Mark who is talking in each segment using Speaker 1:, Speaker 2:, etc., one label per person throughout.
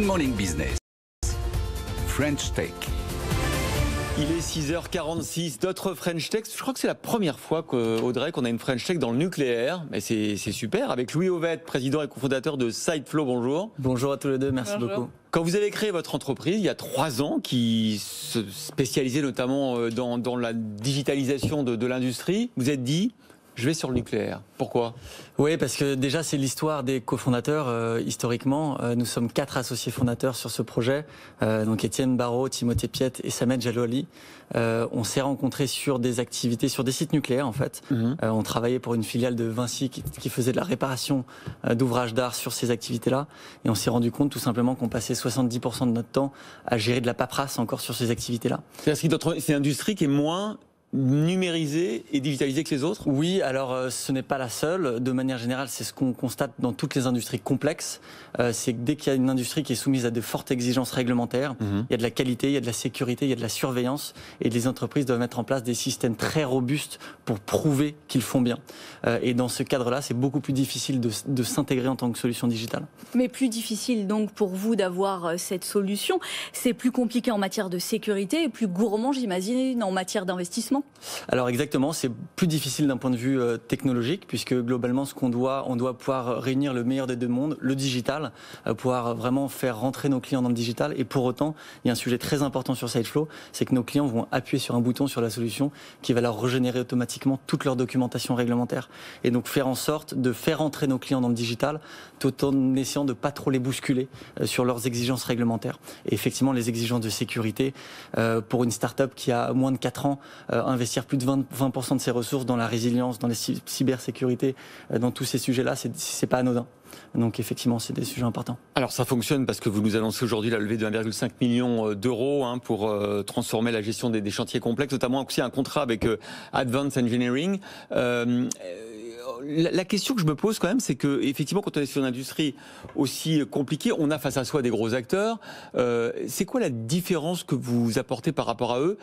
Speaker 1: Good Morning Business. French Tech.
Speaker 2: Il est 6h46, d'autres French Tech. Je crois que c'est la première fois qu'Audrey, qu'on a une French Tech dans le nucléaire. Mais c'est super. Avec Louis Ovette, président et cofondateur de Sideflow. Bonjour.
Speaker 3: Bonjour à tous les deux, merci beaucoup.
Speaker 2: Quand vous avez créé votre entreprise il y a 3 ans, qui se spécialisait notamment dans la digitalisation de l'industrie, vous êtes dit, je vais sur le nucléaire. Pourquoi ?
Speaker 3: Oui, parce que déjà c'est l'histoire des cofondateurs. Historiquement, nous sommes 4 associés fondateurs sur ce projet. Donc Étienne Barraud, Timothée Piette et Samed Jaloali. On s'est rencontrés sur des activités, sur des sites nucléaires en fait. On travaillait pour une filiale de Vinci qui faisait de la réparation d'ouvrages d'art sur ces activités-là. Et on s'est rendu compte tout simplement qu'on passait 70% de notre temps à gérer de la paperasse encore sur ces activités-là.
Speaker 2: C'est une industrie qui est moins numérisée et digitalisée que les autres ?
Speaker 3: Oui, alors ce n'est pas la seule. De manière générale, c'est ce qu'on constate dans toutes les industries complexes. C'est que dès qu'il y a une industrie qui est soumise à de fortes exigences réglementaires, il y a de la qualité, il y a de la sécurité, il y a de la surveillance. Et les entreprises doivent mettre en place des systèmes très robustes pour prouver qu'ils font bien. Et dans ce cadre-là, c'est beaucoup plus difficile de s'intégrer en tant que solution digitale.
Speaker 4: Mais plus difficile donc pour vous d'avoir cette solution. C'est plus compliqué en matière de sécurité et plus gourmand, j'imagine, en matière d'investissement.
Speaker 3: Alors exactement, c'est plus difficile d'un point de vue technologique, puisque globalement, on doit pouvoir réunir le meilleur des deux mondes, le digital, pouvoir vraiment faire rentrer nos clients dans le digital. Et pour autant, il y a un sujet très important sur Sideflow, c'est que nos clients vont appuyer sur un bouton sur la solution qui va leur régénérer automatiquement toute leur documentation réglementaire. Et donc faire en sorte de faire entrer nos clients dans le digital, tout en essayant de pas trop les bousculer sur leurs exigences réglementaires. Et effectivement, les exigences de sécurité, pour une start-up qui a moins de 4 ans, investir plus de 20% de ses ressources dans la résilience, dans la cybersécurité, dans tous ces sujets-là, c'est pas anodin. Donc effectivement, c'est des sujets importants. Alors
Speaker 2: ça fonctionne parce que vous nous annoncez aujourd'hui la levée de 1,5 million d'euros pour transformer la gestion des chantiers complexes, notamment aussi un contrat avec Advanced Engineering. La question que je me pose quand même, c'est que effectivement, quand on est sur une industrie aussi compliquée, on a face à soi des gros acteurs. C'est quoi la différence que vous apportez par rapport à eux ?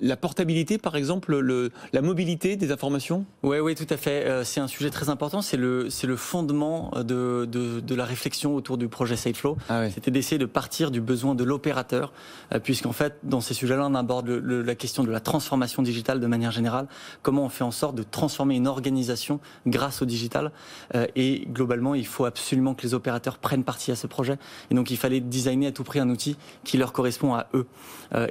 Speaker 2: La portabilité, par exemple, la mobilité des informations ?
Speaker 3: Oui, tout à fait. C'est un sujet très important. C'est le fondement de la réflexion autour du projet Sideflow. C'était d'essayer de partir du besoin de l'opérateur, puisqu'en fait, dans ces sujets-là, on aborde la question de la transformation digitale de manière générale. Comment on fait en sorte de transformer une organisation grâce au digital, et globalement il faut absolument que les opérateurs prennent partie à ce projet, et donc il fallait designer à tout prix un outil qui leur correspond à eux,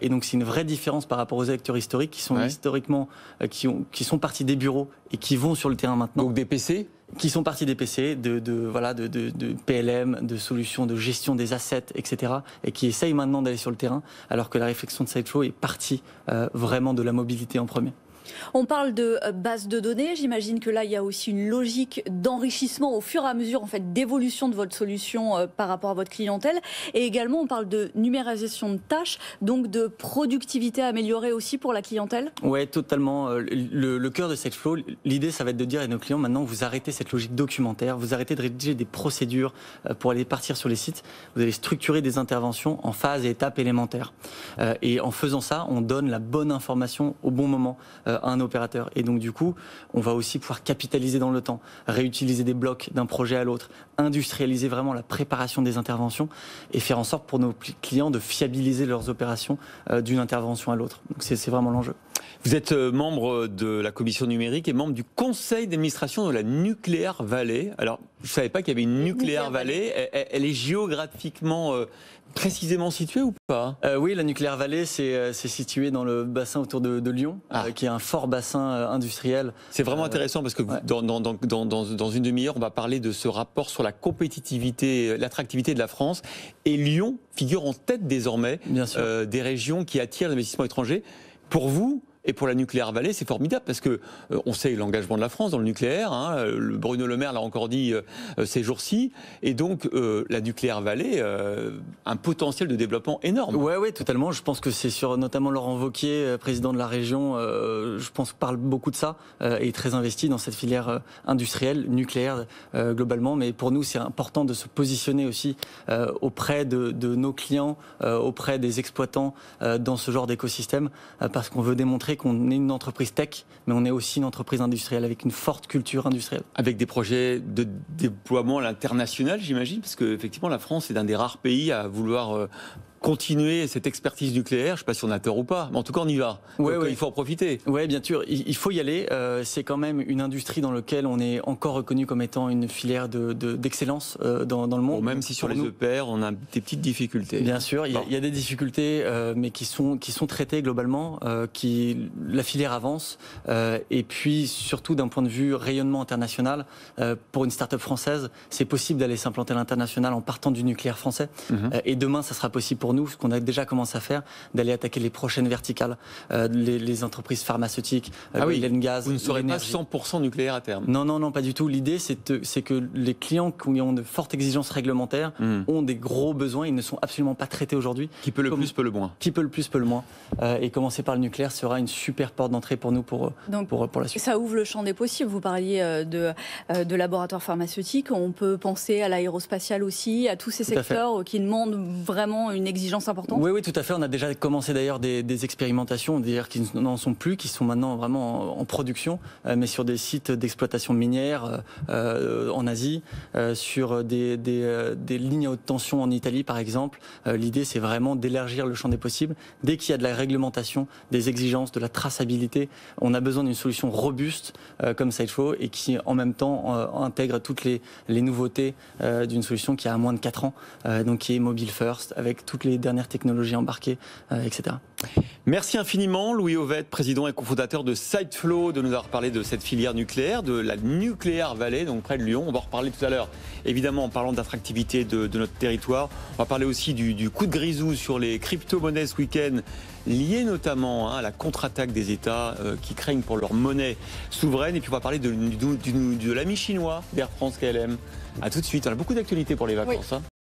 Speaker 3: et donc c'est une vraie différence par rapport aux acteurs historiques qui sont historiquement qui sont partis des bureaux et qui vont sur le terrain maintenant.
Speaker 2: Donc des PC
Speaker 3: qui sont partis des PC, de PLM, de solutions de gestion des assets, etc., et qui essayent maintenant d'aller sur le terrain, alors que la réflexion de Sideflow est partie vraiment de la mobilité en premier.
Speaker 4: On parle de base de données. J'imagine que là, il y a aussi une logique d'enrichissement au fur et à mesure, en fait, d'évolution de votre solution par rapport à votre clientèle. Et également, on parle de numérisation de tâches, donc de productivité améliorée aussi pour la clientèle.
Speaker 3: Oui, totalement. Le cœur de Sideflow, l'idée, ça va être de dire à nos clients, maintenant, vous arrêtez cette logique documentaire, vous arrêtez de rédiger des procédures pour aller partir sur les sites, vous allez structurer des interventions en phases et étapes élémentaires. Et en faisant ça, on donne la bonne information au bon moment à un opérateur. Et donc du coup, on va aussi pouvoir capitaliser dans le temps, réutiliser des blocs d'un projet à l'autre, industrialiser vraiment la préparation des interventions et faire en sorte pour nos clients de fiabiliser leurs opérations d'une intervention à l'autre. Donc c'est vraiment l'enjeu.
Speaker 2: Vous êtes membre de la commission numérique et membre du conseil d'administration de la Nuclear Valley. Alors, je ne savais pas qu'il y avait une Nuclear Valley. Elle est géographiquement précisément située ou pas ?
Speaker 3: Oui, la Nuclear Valley, c'est situé dans le bassin autour de Lyon, qui est un fort bassin industriel.
Speaker 2: C'est vraiment intéressant parce que dans une demi-heure, on va parler de ce rapport sur la compétitivité, l'attractivité de la France. Et Lyon figure en tête désormais des régions qui attirent l'investissement étranger. Pour vous et pour la Nuclear Valley, c'est formidable parce que on sait l'engagement de la France dans le nucléaire. Le Bruno Le Maire l'a encore dit ces jours-ci. Et donc la Nuclear Valley, un potentiel de développement énorme.
Speaker 3: Oui, totalement. Je pense que c'est sur notamment Laurent Wauquiez, président de la région, je pense parle beaucoup de ça et est très investi dans cette filière industrielle nucléaire globalement. Mais pour nous, c'est important de se positionner aussi auprès de nos clients, auprès des exploitants dans ce genre d'écosystème, parce qu'on veut démontrer qu'on est une entreprise tech, mais on est aussi une entreprise industrielle avec une forte culture industrielle.
Speaker 2: Avec des projets de déploiement à l'international, j'imagine, parce qu'effectivement, la France est un des rares pays à vouloir continuer cette expertise nucléaire. Je ne sais pas si on a tort ou pas, mais en tout cas on y va.
Speaker 3: Ouais,
Speaker 2: il faut en profiter.
Speaker 3: Oui, bien sûr, il faut y aller. C'est quand même une industrie dans laquelle on est encore reconnu comme étant une filière d'excellence dans le monde.
Speaker 2: Bon, même si sur les EPR, on a des petites difficultés.
Speaker 3: Bien sûr, il y a des difficultés, mais qui sont traitées globalement, la filière avance. Et puis surtout d'un point de vue rayonnement international, pour une start-up française, c'est possible d'aller s'implanter à l'international en partant du nucléaire français. Et demain, ça sera possible pour nous, ce qu'on a déjà commencé à faire, d'aller attaquer les prochaines verticales, les entreprises pharmaceutiques, l'oil and gas.
Speaker 2: Vous ne serez pas 100% nucléaire à terme.
Speaker 3: Non, pas du tout. L'idée, c'est que les clients qui ont de fortes exigences réglementaires ont des gros besoins, ils ne sont absolument pas traités aujourd'hui.
Speaker 2: Qui peut le plus, peut le moins.
Speaker 3: Qui peut le plus, peut le moins. Et commencer par le nucléaire sera une super porte d'entrée pour nous pour la suite.
Speaker 4: Ça ouvre le champ des possibles. Vous parliez de laboratoires pharmaceutiques. On peut penser à l'aérospatial aussi, à tous ces secteurs qui demandent vraiment une exigence importante.
Speaker 3: Oui, tout à fait. On a déjà commencé d'ailleurs des expérimentations, d'ailleurs qui n'en sont plus, qui sont maintenant vraiment en production, mais sur des sites d'exploitation minière en Asie, sur des lignes à haute tension en Italie par exemple. L'idée, c'est vraiment d'élargir le champ des possibles. Dès qu'il y a de la réglementation, des exigences, de la traçabilité, on a besoin d'une solution robuste comme SideFlow et qui en même temps intègre toutes les nouveautés d'une solution qui a moins de 4 ans, donc qui est mobile first, avec toutes les dernières technologies embarquées, etc.
Speaker 2: Merci infiniment Louis Ovette, président et cofondateur de SideFlow, de nous avoir parlé de cette filière nucléaire, de la Nuclear Valley, donc près de Lyon. On va en reparler tout à l'heure, évidemment en parlant d'attractivité de notre territoire. On va parler aussi du coup de grisou sur les crypto-monnaies ce week-end, lié notamment à la contre-attaque des États qui craignent pour leur monnaie souveraine. Et puis on va parler de l'ami chinois d'Air France KLM. A tout de suite, on a beaucoup d'actualités pour les vacances.